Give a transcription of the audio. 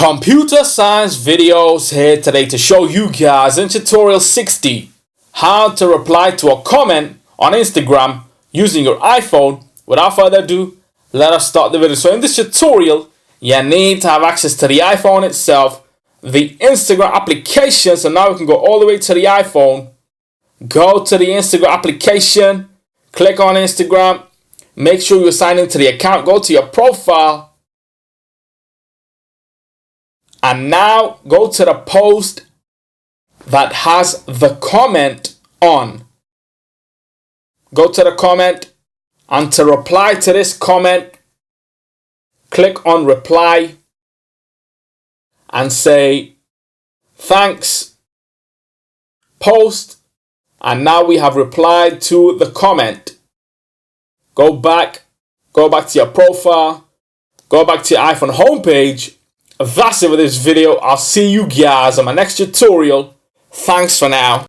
Computer science videos here today to show you guys in tutorial 60 how to reply to a comment on Instagram using your iPhone. Without further ado, let us start the video. So in this tutorial, you need to have access to the iPhone itself, the Instagram application. So now we can go all the way to the iPhone, go to the Instagram application, click on Instagram, make sure you sign into the account, go to your profile, and now go to the post that has the comment on. Go to the comment, and to reply to this comment, click on reply and say thanks, post, and now we have replied to the comment. Go back to your profile, go back to your iPhone homepage. That's it for this video. I'll see you guys on my next tutorial. Thanks for now.